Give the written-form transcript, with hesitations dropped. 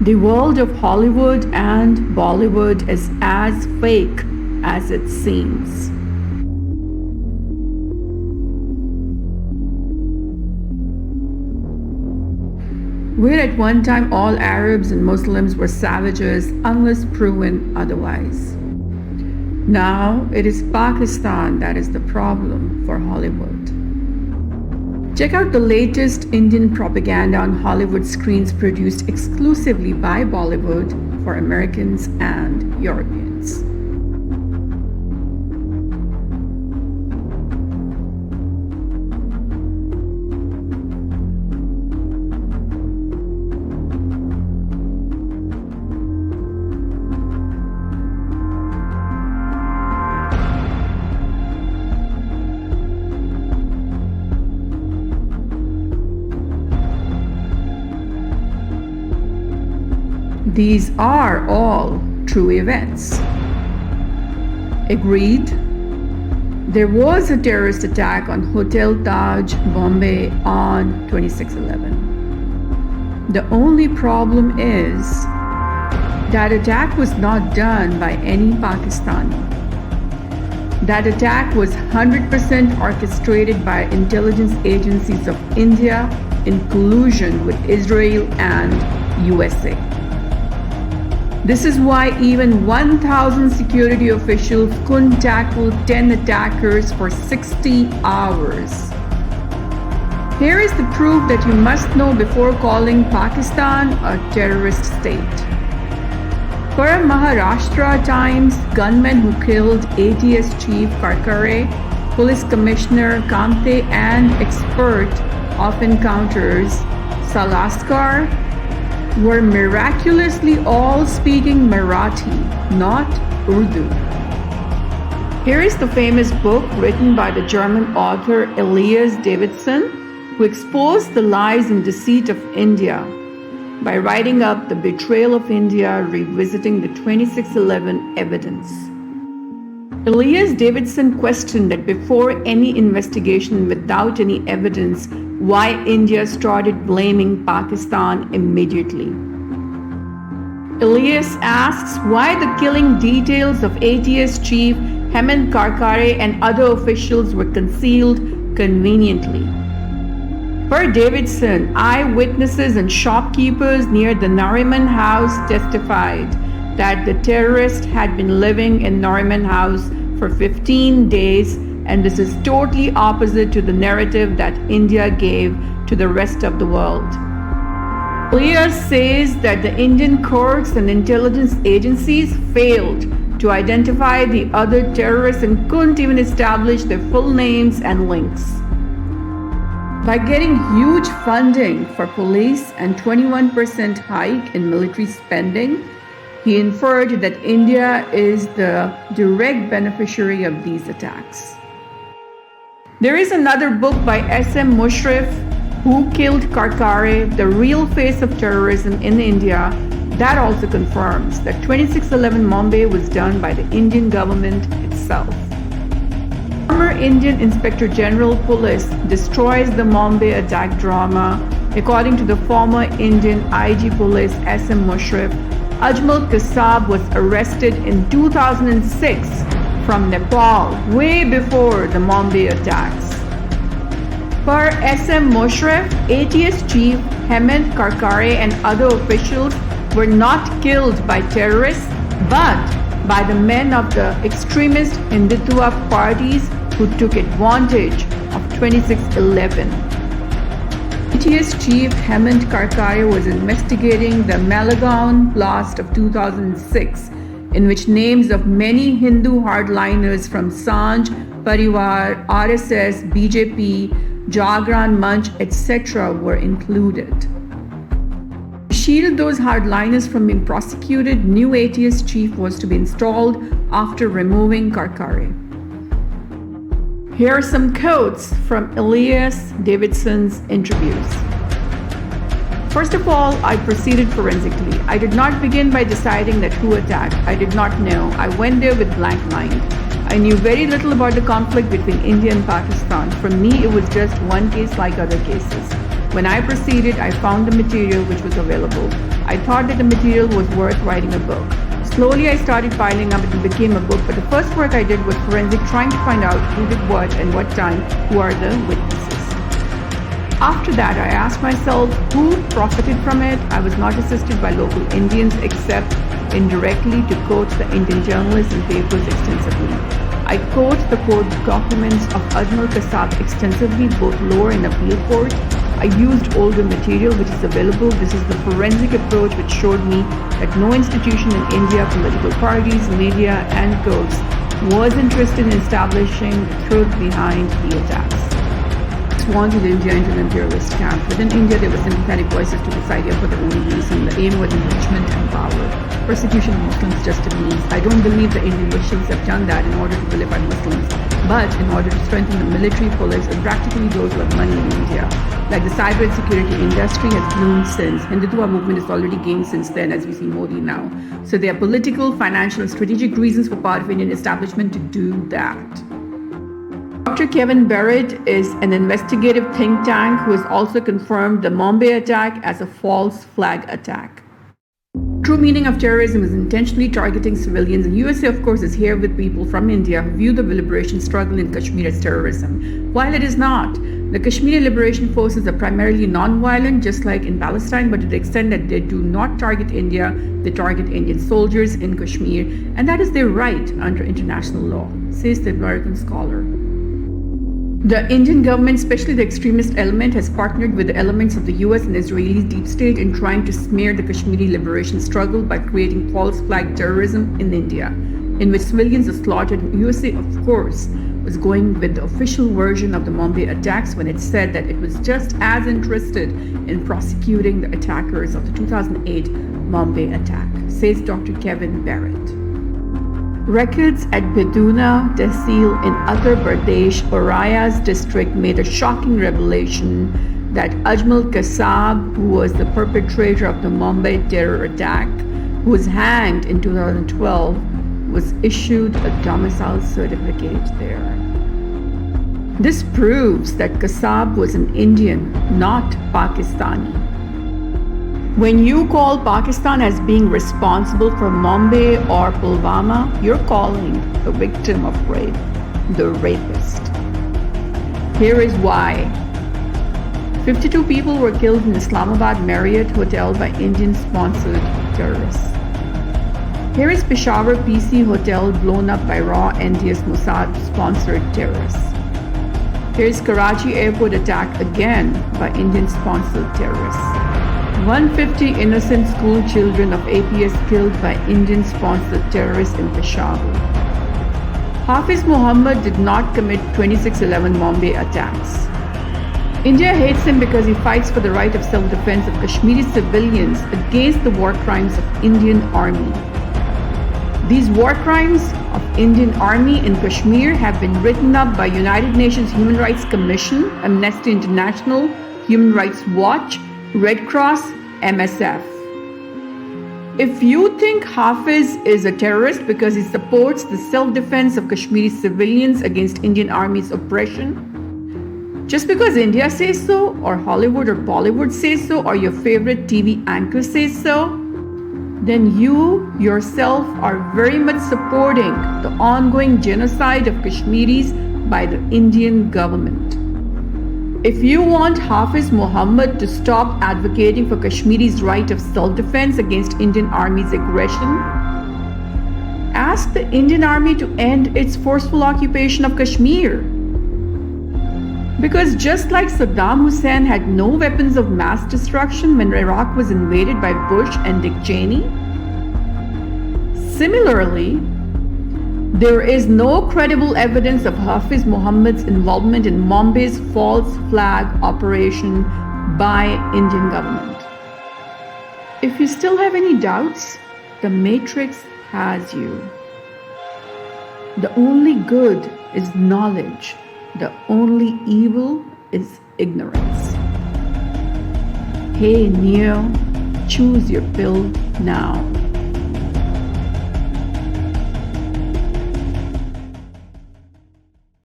The world of Hollywood and Bollywood is as fake as it seems. Where at one time all Arabs and Muslims were savages unless proven otherwise. Now it is Pakistan that is the problem for Hollywood. Check out the latest Indian propaganda on Hollywood screens produced exclusively by Bollywood for Americans and Europeans. These are all true events. Agreed? There was a terrorist attack on Hotel Taj, Bombay on 26/11. The only problem is that attack was not done by any Pakistani. That attack was 100% orchestrated by intelligence agencies of India in collusion with Israel and USA. This is why even 1,000 security officials couldn't tackle 10 attackers for 60 hours. Here is the proof that you must know before calling Pakistan a terrorist state. Per Maharashtra Times, gunmen who killed ATS Chief Karkare, Police Commissioner Kamte, and expert of encounters Salaskar were miraculously all speaking Marathi, not Urdu. Here is the famous book written by the German author Elias Davidson, who exposed the lies and deceit of India by writing up The Betrayal of India, revisiting the 26/11 evidence. Elias Davidson questioned that before any investigation without any evidence, why India started blaming Pakistan immediately. Elias asks why the killing details of ATS Chief Hemant Karkare and other officials were concealed conveniently. Per Davidson, eyewitnesses and shopkeepers near the Nariman house testified that the terrorist had been living in Nariman house for 15 days, and this is totally opposite to the narrative that India gave to the rest of the world. Elias says that the Indian courts and intelligence agencies failed to identify the other terrorists and couldn't even establish their full names and links. By getting huge funding for police and 21% hike in military spending, he inferred that India is the direct beneficiary of these attacks. There is another book by S.M. Mushrif, Who Killed Karkare, The Real Face of Terrorism in India, that also confirms that 26/11 Mumbai was done by the Indian government itself. Former Indian Inspector General Police destroys the Mumbai attack drama. According to the former Indian IG Police S.M. Mushrif, Ajmal Kasab was arrested in 2006 from Nepal, way before the Mumbai attacks. Per S.M. Mushrif, ATS Chief Hemant Karkare and other officials were not killed by terrorists, but by the men of the extremist Hindutva parties who took advantage of 26/11. ATS Chief Hemant Karkare was investigating the Malegaon blast of 2006, in which names of many Hindu hardliners from Sanj, Parivar, RSS, BJP, Jagran Manch, etc. were included. To shield those hardliners from being prosecuted, new ATS chief was to be installed after removing Karkare. Here are some quotes from Elias Davidson's interviews. First of all, I proceeded forensically. I did not begin by deciding that who attacked. I did not know. I went there with blank mind. I knew very little about the conflict between India and Pakistan. For me, it was just one case like other cases. When I proceeded, I found the material which was available. I thought that the material was worth writing a book. Slowly I started piling up and it became a book, but the first work I did was forensic, trying to find out who did what and what time, who are the witnesses. After that, I asked myself who profited from it. I was not assisted by local Indians except indirectly to quote the Indian journalists and papers extensively. I quote the court documents of Ajmal Kasab extensively, both lower and appeal court. I used older material which is available. This is the forensic approach which showed me that no institution in India, political parties, media and courts was interested in establishing the truth behind the attacks. Wanted India into an imperialist camp. Within India, there were sympathetic voices to this idea for the only reason. The aim was enrichment and power. Persecution of Muslims just a means. I don't believe the Indian officials have done that in order to vilify Muslims, but in order to strengthen the military, police, and practically those who have money in India. Like the cyber and security industry has bloomed since. Hindutva movement has already gained since then, as we see Modi now. So there are political, financial, and strategic reasons for part of Indian establishment to do that. Dr. Kevin Barrett is an investigative think tank who has also confirmed the Mumbai attack as a false flag attack. True meaning of terrorism is intentionally targeting civilians, and USA, of course, is here with people from India who view the liberation struggle in Kashmir as terrorism, while it is not. The Kashmiri liberation forces are primarily non-violent, just like in Palestine, but to the extent that they do not target India, they target Indian soldiers in Kashmir, and that is their right under international law, says the American scholar. The Indian government, especially the extremist element, has partnered with the elements of the US and Israeli deep state in trying to smear the Kashmiri liberation struggle by creating false flag terrorism in India, in which civilians are slaughtered. USA, of course, was going with the official version of the Mumbai attacks when it said that it was just as interested in prosecuting the attackers of the 2008 Mumbai attack, says Dr. Kevin Barrett. Records at Biduna Tehsil in Uttar Pradesh, Oraiya's district, made a shocking revelation that Ajmal Kasab, who was the perpetrator of the Mumbai Terror attack, who was hanged in 2012, was issued a domicile certificate there. This proves that Kasab was an Indian, not Pakistani. When you call Pakistan as being responsible for Mumbai or Pulwama, you're calling the victim of rape the rapist. Here is why. 52 people were killed in Islamabad Marriott Hotel by Indian-sponsored terrorists. Here is Peshawar PC Hotel blown up by raw NDS Mossad-sponsored terrorists. Here is Karachi Airport attack again by Indian-sponsored terrorists. 150 innocent school children of APS killed by Indian-sponsored terrorists in Peshawar. Hafiz Muhammad did not commit 26/11 Mumbai attacks. India hates him because he fights for the right of self-defense of Kashmiri civilians against the war crimes of Indian Army. These war crimes of Indian Army in Kashmir have been written up by United Nations Human Rights Commission, Amnesty International, Human Rights Watch, Red Cross, MSF. If you think Hafiz is a terrorist because he supports the self-defense of Kashmiri civilians against Indian Army's oppression, just because India says so, or Hollywood or Bollywood says so, or your favorite TV anchor says so, then you yourself are very much supporting the ongoing genocide of Kashmiris by the Indian government. If you want Hafiz Muhammad to stop advocating for Kashmiri's right of self-defense against Indian Army's aggression, ask the Indian Army to end its forceful occupation of Kashmir. Because just like Saddam Hussein had no weapons of mass destruction when Iraq was invaded by Bush and Dick Cheney, similarly, there is no credible evidence of Hafiz Muhammad's involvement in Mumbai's false flag operation by Indian government. If you still have any doubts, the Matrix has you. The only good is knowledge. The only evil is ignorance. Hey Neo, choose your pill now.